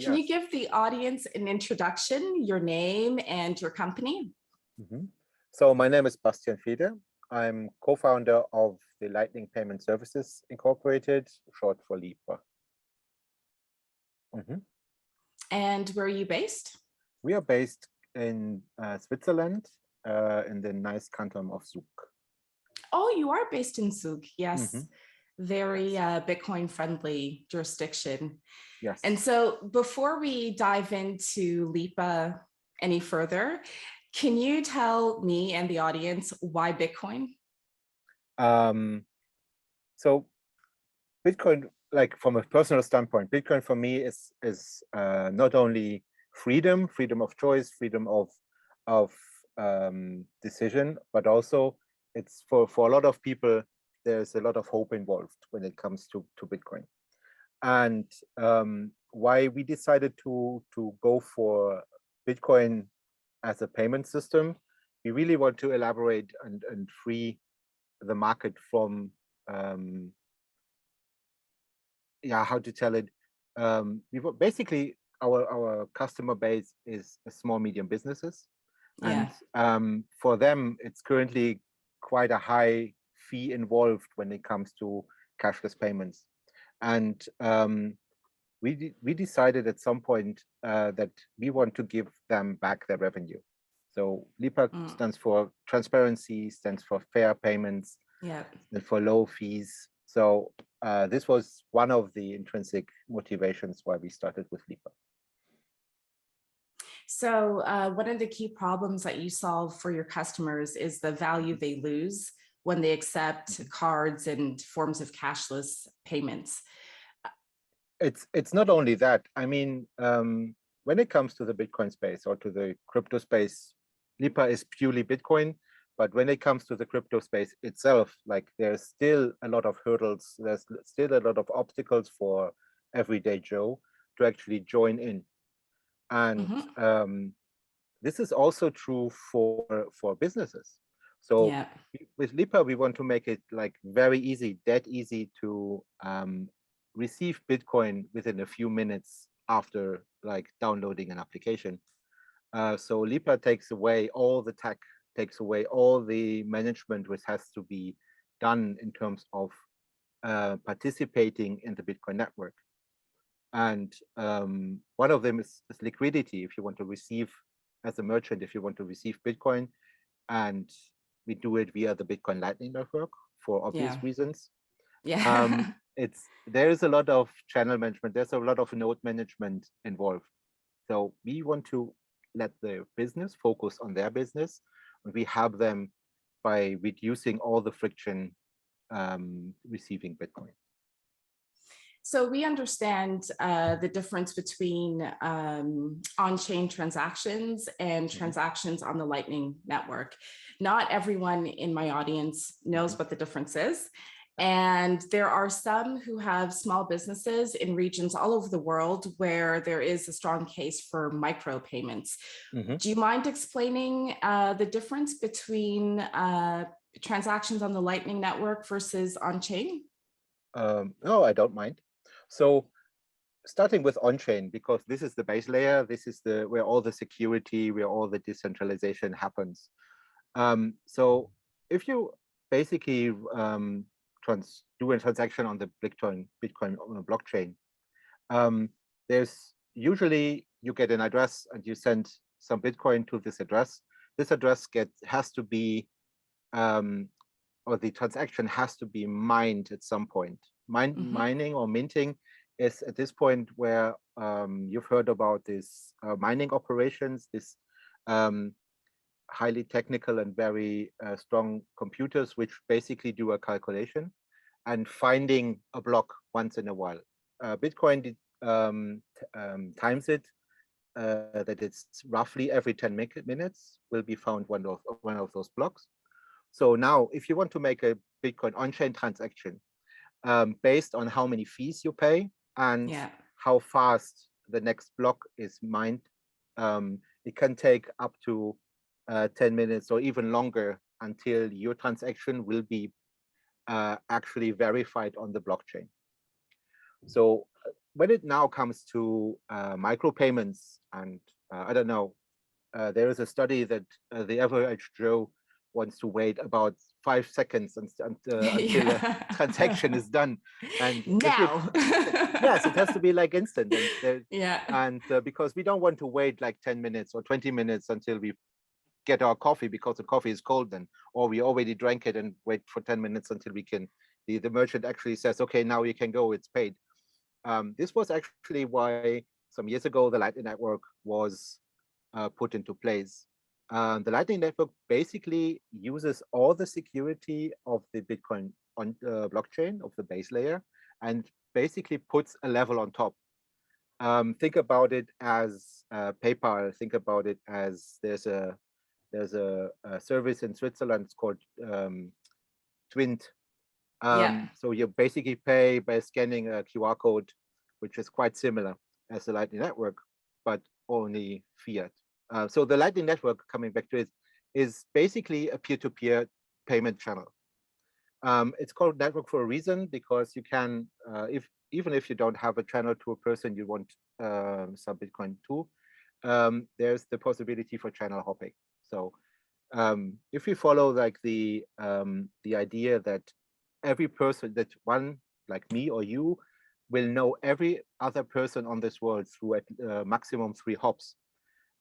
can you Yes. give the audience an introduction, your name and your company? So my name is Bastian. I'm co-founder of the Lightning Payment Services Incorporated, short for Lipa. And where are you based? We are based in Switzerland, in the nice canton of Zug. Oh, you are based in Zug, yes. Very Bitcoin friendly jurisdiction. Yes. And so before we dive into Lipa any further, can you tell me and the audience why Bitcoin? So Bitcoin, like from a personal standpoint, Bitcoin for me is not only freedom of choice, freedom of decision, but also it's for a lot of people, there's a lot of hope involved when it comes to Bitcoin. And why we decided to go for Bitcoin as a payment system, we really want to elaborate and free the market from how to tell it. Basically our customer base is small medium businesses, and for them it's currently quite a high fee involved when it comes to cashless payments. And we decided at some point that we want to give them back their revenue. So Lipa stands for transparency, stands for fair payments, and for low fees. So this was one of the intrinsic motivations why we started with Lipa. So one of the key problems that you solve for your customers is the value they lose when they accept cards and forms of cashless payments. It's not only that. I mean, when it comes to the Bitcoin space or to the crypto space, Lipa is purely Bitcoin. But when it comes to the crypto space itself, like there's still a lot of hurdles, there's still a lot of obstacles for everyday Joe to actually join in. And this is also true for businesses. So with Lipa, we want to make it like very easy, dead easy to receive Bitcoin within a few minutes after like downloading an application. So Lipa takes away all the tech, takes away all the management which has to be done in terms of participating in the Bitcoin network. And one of them is liquidity. If you want to receive, as a merchant, if you want to receive Bitcoin, and we do it via the Bitcoin Lightning Network for obvious reasons. There is a lot of channel management. There's a lot of node management involved. So we want to let the business focus on their business. And we help them by reducing all the friction receiving Bitcoin. So we understand the difference between on-chain transactions and transactions on the Lightning Network. Not everyone in my audience knows what the difference is. And there are some who have small businesses in regions all over the world where there is a strong case for micropayments. Do you mind explaining the difference between transactions on the Lightning Network versus on-chain? No, I don't mind. So starting with on-chain, because this is the base layer, this is where all the security, where all the decentralization happens. So if you basically do a transaction on the Bitcoin on a blockchain, there's usually you get an address and you send some Bitcoin to this address. This address has to be or the transaction has to be mined at some point. Mining or minting is at this point where you've heard about this mining operations, this highly technical and very strong computers, which basically do a calculation and finding a block once in a while. Bitcoin times it that it's roughly every 10 minutes will be found one of those blocks. So now, if you want to make a Bitcoin on-chain transaction, based on how many fees you pay and how fast the next block is mined, it can take up to 10 minutes or even longer until your transaction will be actually verified on the blockchain. So when it now comes to micropayments, and I don't know, there is a study that the average Joe wants to wait about 5 seconds until a transaction is done. And now. yes, it has to be like instant. And, Yeah. because we don't want to wait like 10 minutes or 20 minutes until we get our coffee because the coffee is cold then, or we already drank it and wait for 10 minutes until we can, the merchant actually says, okay, now you can go, it's paid. This was actually why some years ago the Lightning Network was put into place. The Lightning Network basically uses all the security of the Bitcoin on blockchain of the base layer and basically puts a level on top. Think about it as PayPal. Think about it as there's a service in Switzerland. It's called Twint. So you basically pay by scanning a QR code, which is quite similar as the Lightning Network, but only fiat. So the Lightning Network, coming back to it, is basically a peer-to-peer payment channel. It's called network for a reason, because you can, even if you don't have a channel to a person you want some Bitcoin to, there's the possibility for channel hopping. So if we follow like the idea that every person, that one like me or you will know every other person on this world through at maximum 3 hops.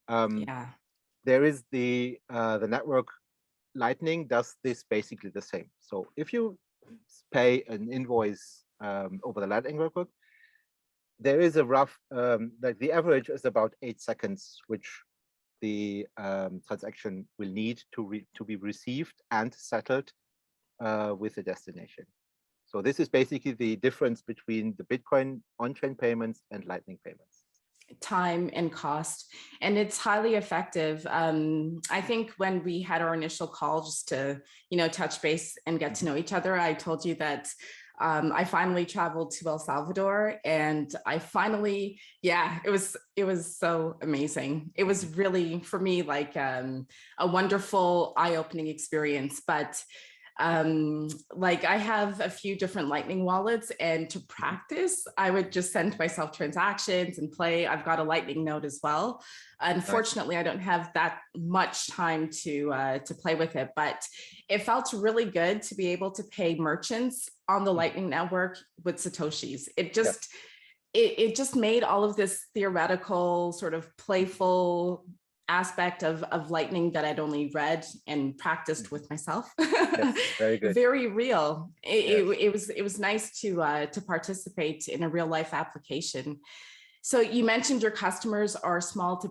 There is the network. Lightning does this basically the same. So if you pay an invoice over the Lightning Network, there is a rough, like the average is about 8 seconds, which the transaction will need to be received and settled with the destination. So this is basically the difference between the Bitcoin on-chain payments and Lightning payments. Time and cost, and it's highly effective. I think when we had our initial call just to, touch base and get to know each other, I told you that I finally traveled to El Salvador, and I finally, it was so amazing. It was really, for me, like a wonderful, eye-opening experience. But like I have a few different Lightning wallets, and to practice, I would just send myself transactions and play. I've got a Lightning node as well. Unfortunately, I don't have that much time to play with it, but it felt really good to be able to pay merchants on the Lightning Network with Satoshis. It just, it just made all of this theoretical, sort of playful aspect of Lightning that I'd only read and practiced with myself. Yes, very good. Very real. It was nice to participate in a real life application. So you mentioned your customers are small to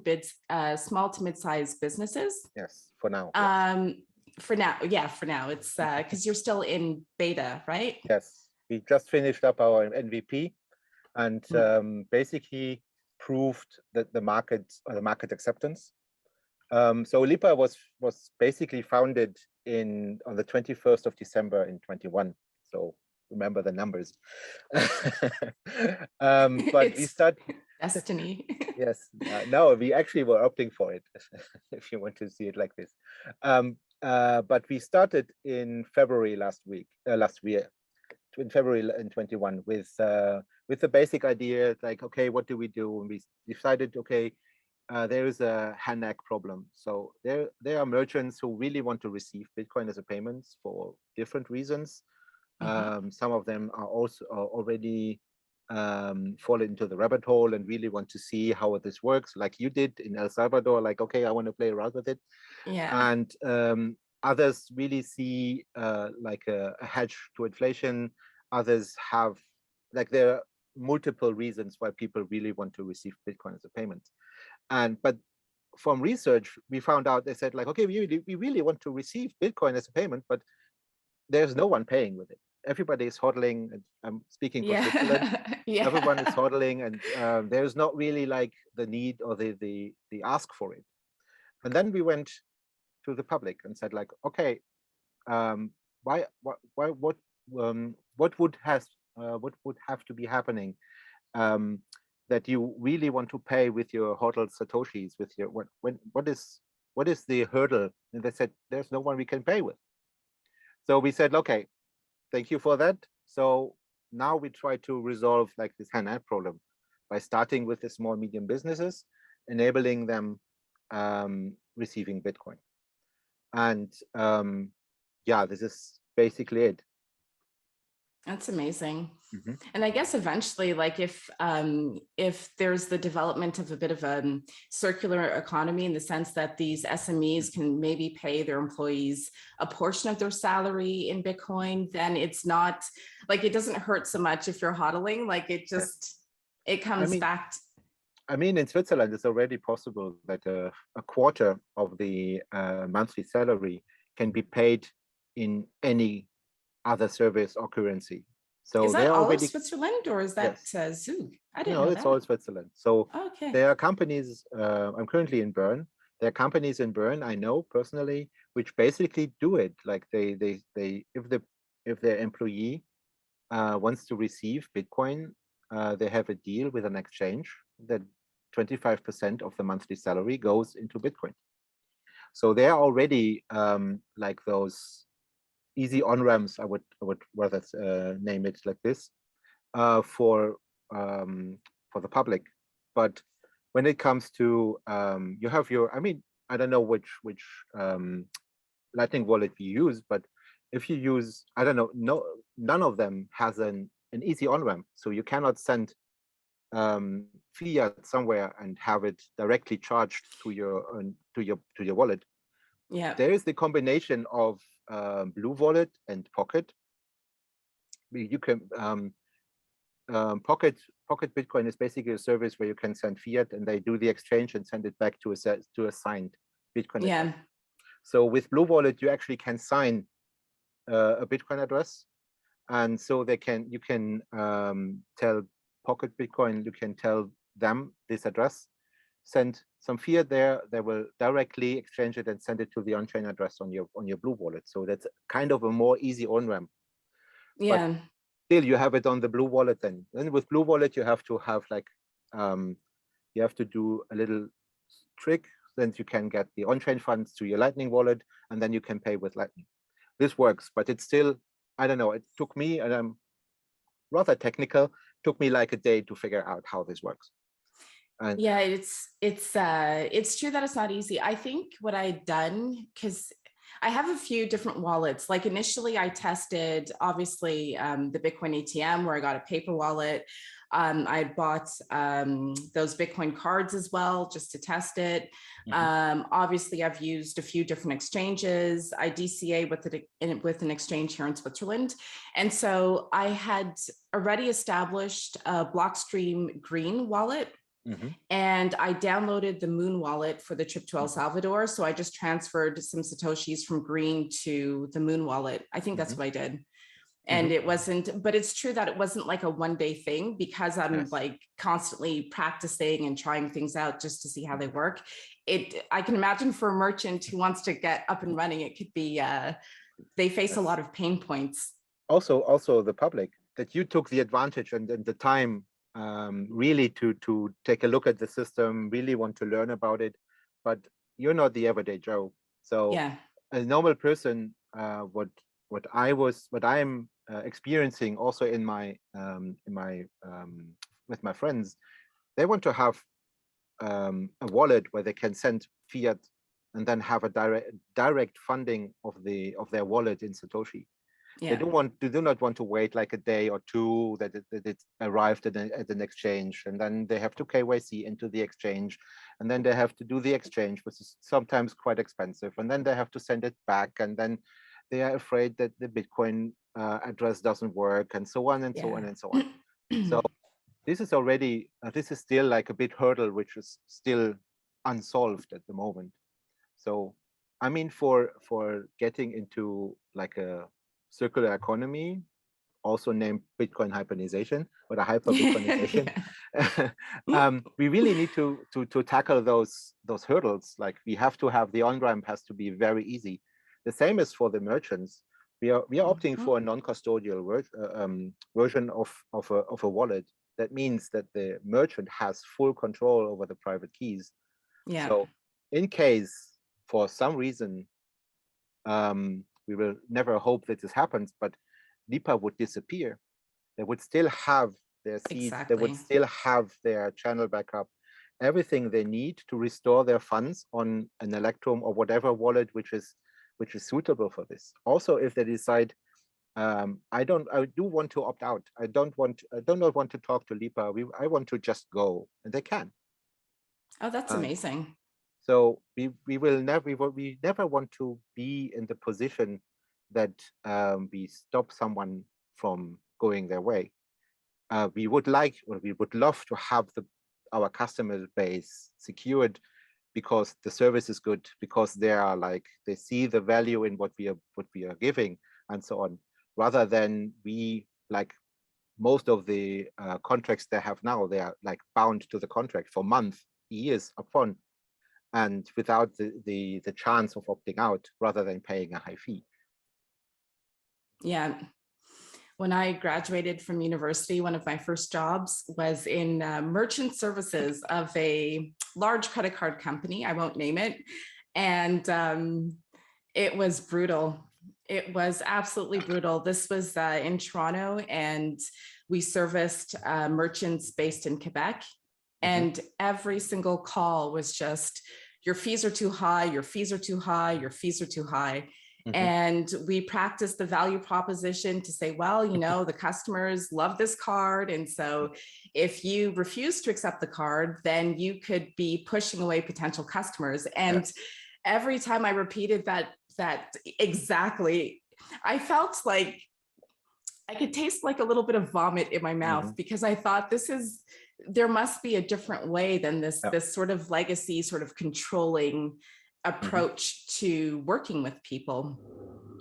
mid-sized businesses. Yes, for now. For now, it's because you're still in beta, right? Yes, we just finished up our MVP and basically proved that the market acceptance. So Lipa was basically founded on the 21st of December in 21. So remember the numbers. But we start destiny. Yes, no, we actually were opting for it, if you want to see it like this. But we started in February last year, in February in 21, with the basic idea, like, okay, what do we do? And we decided, okay, there is a hand egg problem. So there are merchants who really want to receive Bitcoin as a payment for different reasons. Some of them are also already fall into the rabbit hole and really want to see how this works, like you did in El Salvador, like, okay, I want to play around with it. And others really see like a hedge to inflation. Others have, like, there are multiple reasons why people really want to receive Bitcoin as a payment. But from research, we found out, they said, like, okay, we really want to receive Bitcoin as a payment, but there's no one paying with it. Everybody is hodling, and I'm speaking for Switzerland. Everyone is hodling, and there's not really like the need or the ask for it. And then we went to the public and said, like, okay, what would have to be happening that you really want to pay with your hodled Satoshis, with your what is the hurdle? And they said, there's no one we can pay with. So we said, okay, thank you for that. So now we try to resolve like this hand egg problem. by starting with the small, medium businesses, enabling them receiving Bitcoin. And yeah, this is basically it. That's amazing. Mm-hmm. And I guess eventually, like if there's the development of a bit of a circular economy in the sense that these SMEs can maybe pay their employees a portion of their salary in Bitcoin, then it's not like, it doesn't hurt so much if you're hodling, like it just, it comes back. I mean, in Switzerland, it's already possible that a quarter of the monthly salary can be paid in any other service or currency. So is that they're all already, of Switzerland, or is that Zug? I didn't know it's that. all Switzerland. So Okay. there are companies, I'm currently in Bern. There are companies in Bern I know personally, which basically do it. Like they if their employee wants to receive Bitcoin, they have a deal with an exchange that 25% of the monthly salary goes into Bitcoin. So they're already like those easy on-ramps, I would rather name it like this, for the public. But when it comes to you have your, I mean, I don't know which Lightning wallet you use, but if you use, I don't know, none of them has an easy on-ramp, so you cannot send fiat somewhere and have it directly charged to your wallet. Yeah. There is the combination of Blue Wallet and Pocket. You can Pocket Bitcoin is basically a service where you can send fiat and they do the exchange and send it back to a signed Bitcoin address. So with Blue Wallet, you actually can sign a Bitcoin address, and so you can tell Pocket Bitcoin, you can tell them this address, send some fiat there, they will directly exchange it and send it to the on-chain address on your Blue Wallet. So that's kind of a more easy on-ramp. Yeah. But still, you have it on the Blue Wallet then. Then with Blue Wallet, you have to have like, you have to do a little trick, then you can get the on-chain funds to your Lightning wallet, and then you can pay with Lightning. This works, but it's still, I don't know, it took me, and I'm rather technical, took me like a day to figure out how this works. And yeah, it's true that it's not easy. I think what I'd done, because I have a few different wallets. Like initially I tested, obviously, the Bitcoin ATM where I got a paper wallet. I had bought those Bitcoin cards as well, just to test it. Obviously, I've used a few different exchanges. I DCA with an exchange here in Switzerland. And so I had already established a Blockstream Green wallet. And I downloaded the Moon wallet for the trip to El Salvador. So I just transferred some Satoshis from Green to the Moon wallet. I think that's what I did. And it wasn't, but it's true that it wasn't like a one-day thing, because I'm like constantly practicing and trying things out just to see how they work. I can imagine for a merchant who wants to get up and running, it could be, they face a lot of pain points. Also the public, that you took the advantage and the time really to take a look at the system, really want to learn about it, but you're not the everyday Joe. So a normal person, what I'm experiencing also in my with my friends, they want to have a wallet where they can send fiat and then have a direct funding of their wallet in Satoshi. They do not want to wait like a day or two that it arrived at an exchange, and then they have to KYC into the exchange, and then they have to do the exchange, which is sometimes quite expensive, and then they have to send it back, and then they are afraid that the Bitcoin address doesn't work, and so on and so on and so on. So this is already this is still like a big hurdle which is still unsolved at the moment. So I mean, for getting into like a circular economy, also named Bitcoin hyperinization or the hyper Bitcoinization, we really need to tackle those hurdles. Like we have to have the on-ramp has to be very easy. The same is for the merchants. We are opting for a non-custodial version of a wallet. That means that the merchant has full control over the private keys. So in case for some reason, we will never hope that this happens, but Lipa would disappear, they would still have their seeds, they would Exactly. still have their channel backup, everything they need to restore their funds on an Electrum or whatever wallet which is suitable for this. Also, if they decide, I do want to opt out. I do not want to talk to Lipa. I want to just go, and they can. Oh, that's amazing. So we never want to be in the position that we stop someone from going their way. We would love to have our customer base secured because the service is good, because they see the value in what we are giving, and so on, rather than most of the contracts they have now, they are like bound to the contract for months, years upon, and without the chance of opting out, rather than paying a high fee. Yeah. When I graduated from university, one of my first jobs was in merchant services of a large credit card company. I won't name it. And it was brutal. It was absolutely brutal. This was in Toronto, and we serviced merchants based in Quebec. And every single call was just, your fees are too high, your fees are too high, your fees are too high. And we practiced the value proposition to say, well, the customers love this card. And so if you refuse to accept the card, then you could be pushing away potential customers. And every time I repeated that exactly, I felt like I could taste like a little bit of vomit in my mouth, because I thought there must be a different way than this sort of legacy, sort of controlling approach to working with people.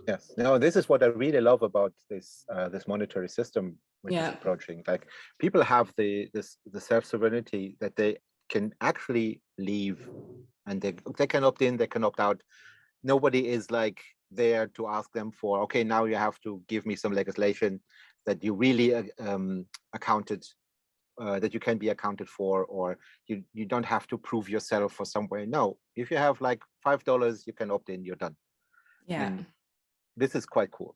Yes, no, this is what I really love about this monetary system which is approaching. Like, people have the self-sovereignty that they can actually leave, and they can opt in, they can opt out. Nobody is like there to ask them for, okay, now you have to give me some legislation that you really accounted, that you can be accounted for, or you don't have to prove yourself for somewhere. No, if you have like $5, you can opt in, you're done. Yeah. And this is quite cool.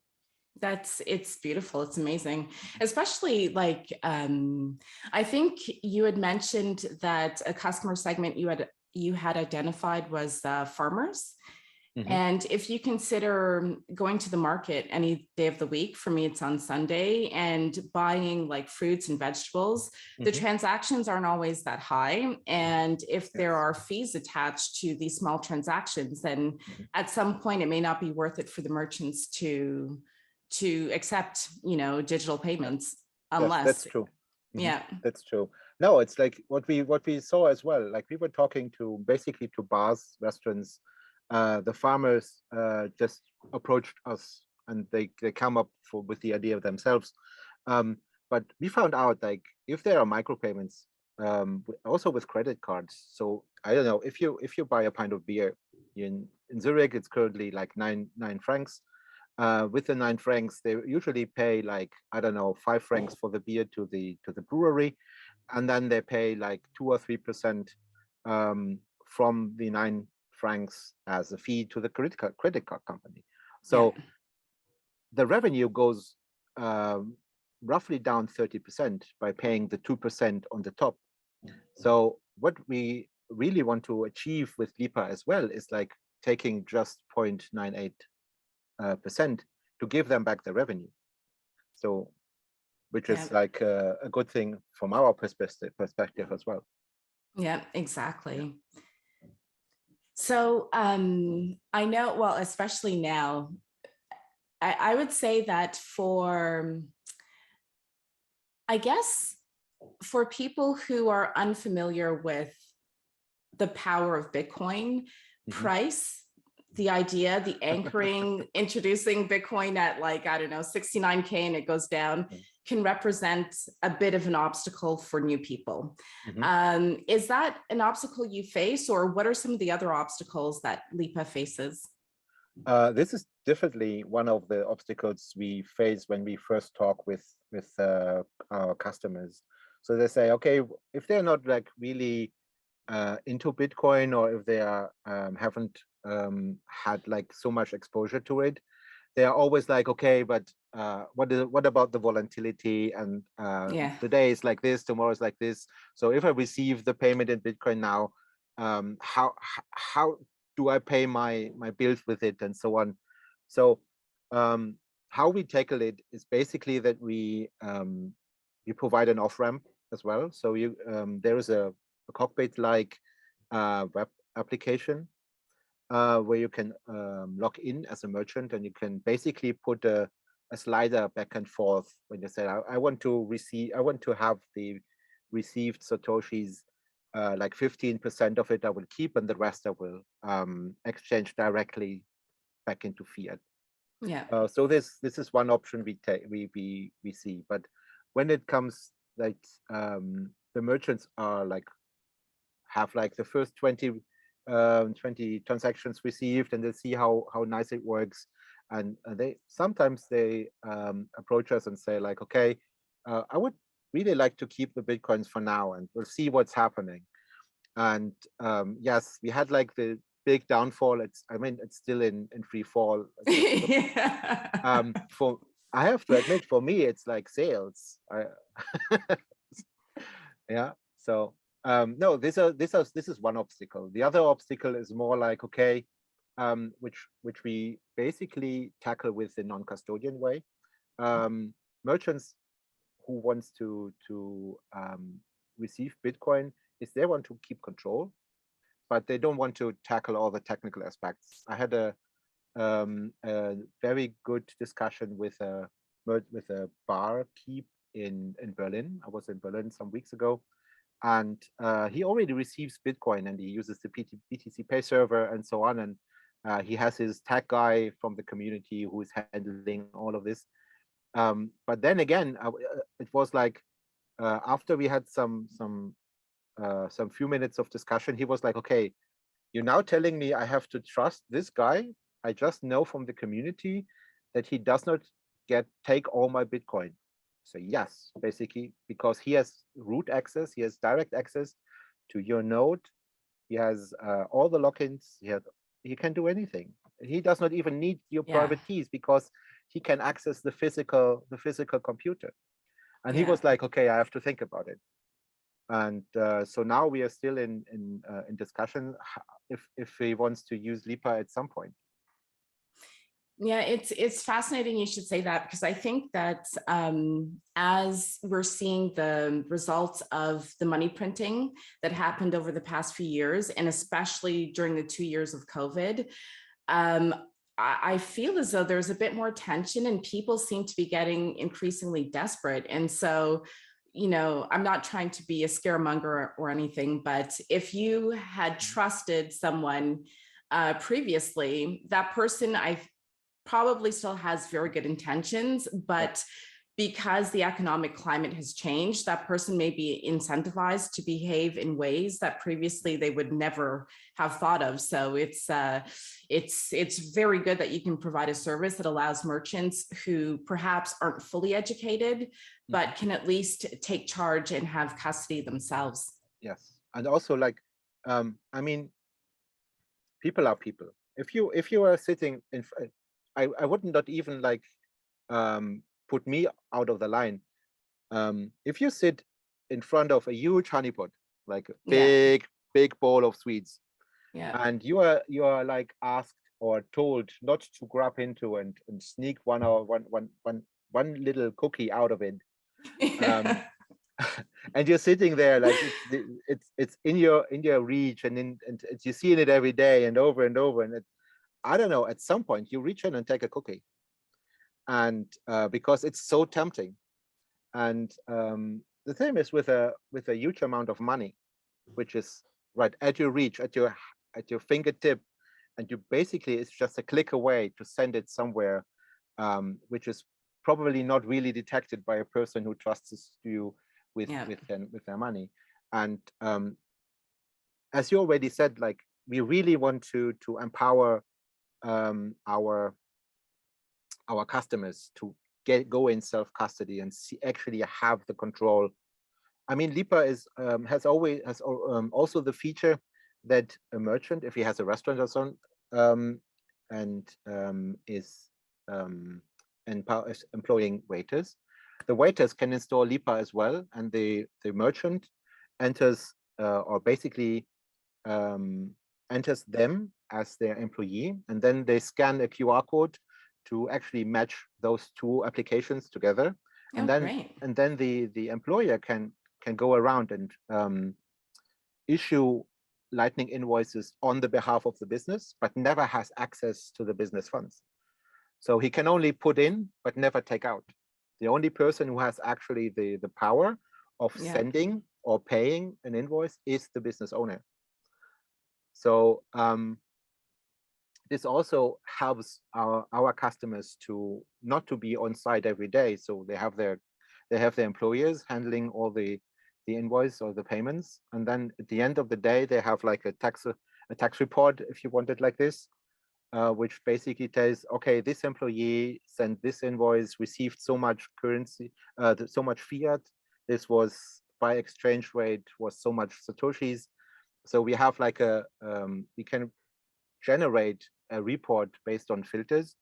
It's beautiful. It's amazing. Especially like, I think you had mentioned that a customer segment you had identified was farmers. And if you consider going to the market any day of the week, for me, it's on Sunday, and buying like fruits and vegetables, the transactions aren't always that high. And if there are fees attached to these small transactions, then at some point it may not be worth it for the merchants to accept, digital payments, unless. Yes, that's true. Yeah, that's true. No, it's like what we saw as well. Like, we were talking to bars, restaurants. The farmers just approached us, and they come up with the idea of themselves. But we found out, like, if there are micropayments, also with credit cards. So I don't know, if you buy a pint of beer in Zurich, it's currently like nine francs. With the 9 francs, they usually pay like, I don't know, 5 francs for the beer to the brewery, and then they pay like 2 or 3% from the 9 francs as a fee to the credit card company. So the revenue goes roughly down 30% by paying the 2% on the top. So what we really want to achieve with Lipa as well is like taking just 0.98% to give them back the revenue. So, which is like a good thing from our perspective as well. Yeah, exactly. So I know, well, especially now, I would say that I guess for people who are unfamiliar with the power of Bitcoin, price, the idea, the anchoring, introducing Bitcoin at like, I don't know, 69K and it goes down, can represent a bit of an obstacle for new people. Is that an obstacle you face, or what are some of the other obstacles that Lipa faces? This is definitely one of the obstacles we face when we first talk with our customers. So they say, okay, if they're not like really into Bitcoin, or if they are haven't had like so much exposure to it, they are always like, okay, but what about the volatility, and Yeah. today is like this, tomorrow is like this. So if I receive the payment in Bitcoin now, how do I pay my bills with it, and so on. So how we tackle it is basically that we provide an off ramp as well. So there is a cockpit like web application where you can log in as a merchant, and you can basically put a slider back and forth when you say, I want to have the received Satoshis, like 15% of it I will keep, and the rest I will exchange directly back into fiat. Yeah. So this is one option we see. But when it comes like the merchants are like have like the first 20 transactions received, and they see how nice it works, and they sometimes approach us and say like, okay, I would really like to keep the Bitcoins for now, and we'll see what's happening. And yes, we had like the big downfall. It's still in free fall. Yeah. For I have to admit, for me it's like sales. Yeah. So no, this is one obstacle. The other obstacle is more like, okay, which we basically tackle with the non-custodian way. Merchants who wants to receive Bitcoin is they want to keep control, but they don't want to tackle all the technical aspects. I had a very good discussion with a barkeep in Berlin. I was in Berlin some weeks ago, and he already receives Bitcoin, and he uses the BTC Pay server and so on, and he has his tech guy from the community who is handling all of this. But then again, it was like after we had some few minutes of discussion, he was like, okay, you're now telling me I have to trust this guy I just know from the community that he does not take all my Bitcoin. So yes, basically, because he has root access, he has direct access to your node, he has all the logins, he can do anything. He does not even need your private keys, because he can access the physical computer. And he was like, okay, I have to think about it. And so now we are still in discussion if he wants to use Lipa at some point. Yeah, it's fascinating you should say that, because I think that as we're seeing the results of the money printing that happened over the past few years, and especially during the 2 years of COVID, I feel as though there's a bit more tension, and people seem to be getting increasingly desperate. And so, I'm not trying to be a scaremonger or anything, but if you had trusted someone previously, that person probably still has very good intentions, but because the economic climate has changed, that person may be incentivized to behave in ways that previously they would never have thought of. So it's very good that you can provide a service that allows merchants who perhaps aren't fully educated, but can at least take charge and have custody themselves. Yes, and also like, people are people. If you are sitting in, I wouldn't not even like put me out of the line. If you sit in front of a huge honeypot, like a big bowl of sweets, and you are like asked or told not to grab into and sneak one little cookie out of it, and you're sitting there like it's in your reach, and you're seeing it every day and over, and I don't know, at some point you reach in and take a cookie, and because it's so tempting. And the same is with a huge amount of money, which is right at your reach, at your fingertip, and you basically, it's just a click away to send it somewhere, which is probably not really detected by a person who trusts you with their money. And as you already said, like, we really want to empower our customers to go in self-custody and actually have the control. I mean, Lipa has also the feature that a merchant, if he has a restaurant or so, and employing waiters. The waiters can install Lipa as well, and the merchant enters or basically enters them as their employee, and then they scan a QR code to actually match those two applications together. And then the employer can go around and issue Lightning invoices on the behalf of the business, but never has access to the business funds. So he can only put in, but never take out. The only person who has actually the power of sending or paying an invoice is the business owner. So this also helps our customers to not to be on site every day. So they have their employers handling all the invoice or the payments, and then at the end of the day they have like a tax report, if you want it like this, which basically tells, okay, this employee sent this invoice, received so much currency, so much fiat, this was by exchange rate was so much satoshis. So we have like we can generate a report based on filters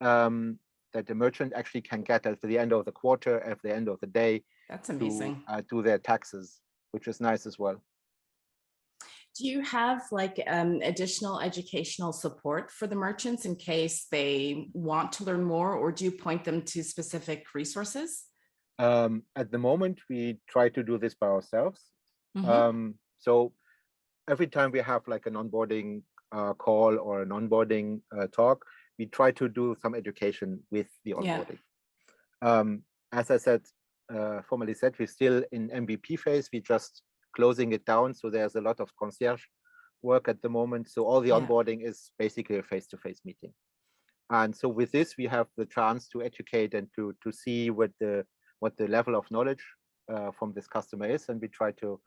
that the merchant actually can get at the end of the quarter, at the end of the day. That's amazing. To do their taxes, which is nice as well. Do you have like additional educational support for the merchants in case they want to learn more, or do you point them to specific resources? At the moment, we try to do this by ourselves. So every time we have like an onboarding call or an onboarding talk, we try to do some education with the onboarding. As I said, formally said, we're still in MVP phase. We're just closing it down. So there's a lot of concierge work at the moment. So all the onboarding is basically a face-to-face meeting. And so with this, we have the chance to educate and to see what the level of knowledge from this customer is. And we try to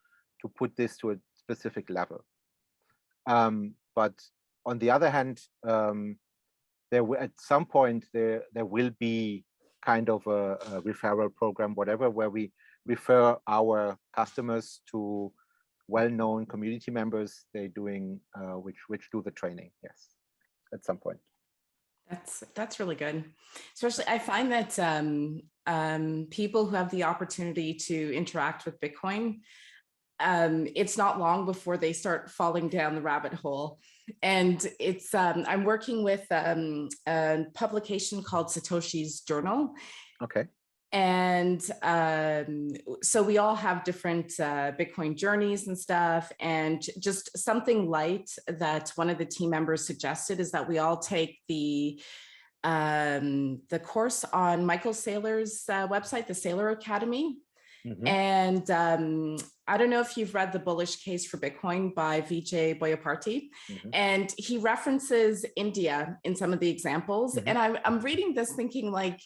put this to a specific level. But on the other hand, there will, at some point, there will be kind of a referral program, whatever, where we refer our customers to well-known community members. They're doing which do the training. Yes, at some point. That's really good. Especially, I find that people who have the opportunity to interact with Bitcoin, it's not long before they start falling down the rabbit hole. And it's I'm working with a publication called Satoshi's Journal. Okay. And so we all have different Bitcoin journeys and stuff. And just something light that one of the team members suggested is that we all take the course on Michael Saylor's website, the Saylor Academy. And I don't know if you've read The Bullish Case for Bitcoin by Vijay Boyaparty. And he references India in some of the examples. And I'm reading this thinking like,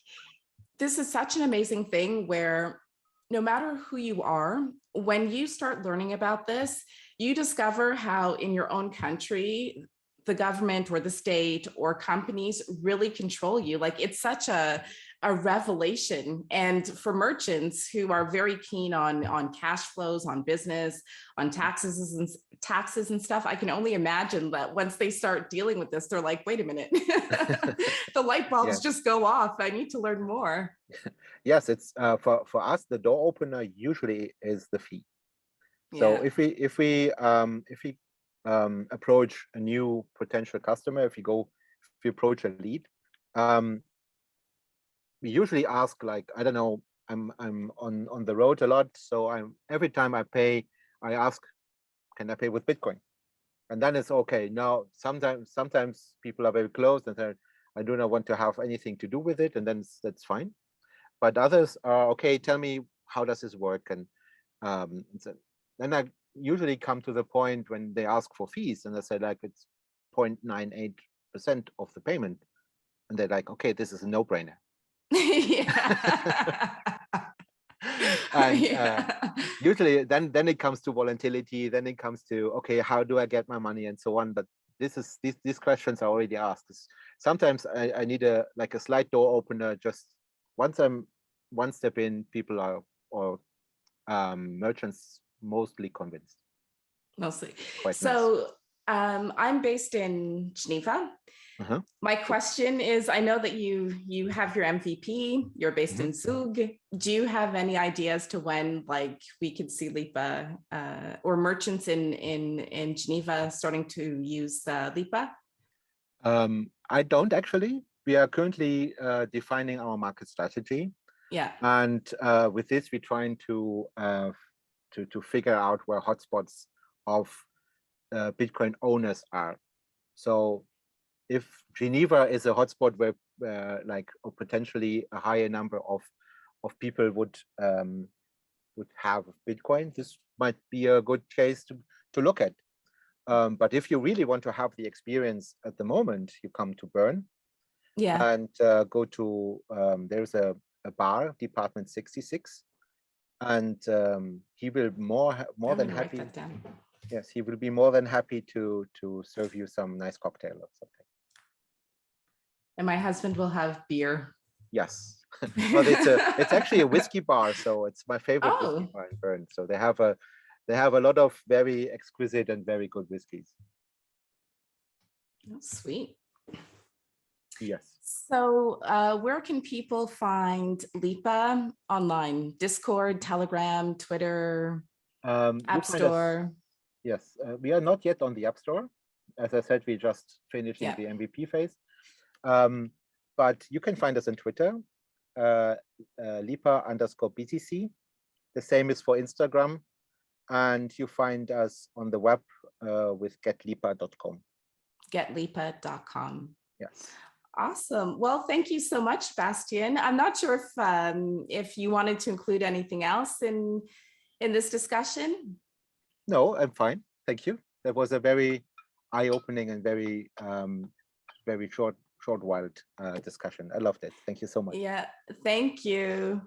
this is such an amazing thing where no matter who you are, when you start learning about this, you discover how in your own country, the government or the state or companies really control you. Like it's such a revelation. And for merchants who are very keen on cash flows, on business, on taxes and stuff, I can only imagine that once they start dealing with this, they're like, wait a minute, the light bulbs just go off. I need to learn more. Yes, it's for us, the door opener usually is the fee. So if we approach a new potential customer, if we approach a lead, we usually ask, like, I don't know, I'm on the road a lot, so every time I pay, I ask, can I pay with Bitcoin? And then it's okay. Now sometimes people are very close and say, I do not want to have anything to do with it, and then that's fine. But others are okay. Tell me, how does this work? And so then I usually come to the point when they ask for fees, and I say like it's 0.98% of the payment, and they're like, okay, this is a no-brainer. And usually then it comes to volatility, then it comes to, okay, how do I get my money and so on. But these questions are already asked. Sometimes I need a slight door opener. Just once I'm one step in, people are, or merchants, mostly convinced. Mostly. Quite so nice. I'm based in Geneva. My question is, I know that you have your MVP, you're based in Zug. Do you have any ideas to when like we could see Lipa or merchants in Geneva starting to use Lipa? I don't actually. We are currently defining our market strategy. Yeah. And with this, we're trying to figure out where hotspots of Bitcoin owners are. So if Geneva is a hotspot where like potentially a higher number of people would have Bitcoin, this might be a good case to look at. But if you really want to have the experience at the moment, you come to Bern. Yeah. And go to there's a bar, Department 66, and he will more than happy. Yes, he will be more than happy to serve you some nice cocktail or something. And my husband will have beer. Yes, well, it's actually a whiskey bar, so it's my favorite whiskey bar in Bern. So they have a lot of very exquisite and very good whiskeys. Oh, sweet. Yes. So where can people find Lipa online? Discord, Telegram, Twitter, App Store? Yes, we are not yet on the App Store. As I said, we just finishing the MVP phase. But you can find us on Twitter, Lipa_BTC. The same is for Instagram. And you find us on the web with getlipa.com. Getlipa.com. Yes. Awesome. Well, thank you so much, Bastian. I'm not sure if you wanted to include anything else in this discussion. No, I'm fine. Thank you. That was a very eye-opening and very short wild discussion. I loved it. Thank you so much. Yeah, thank you.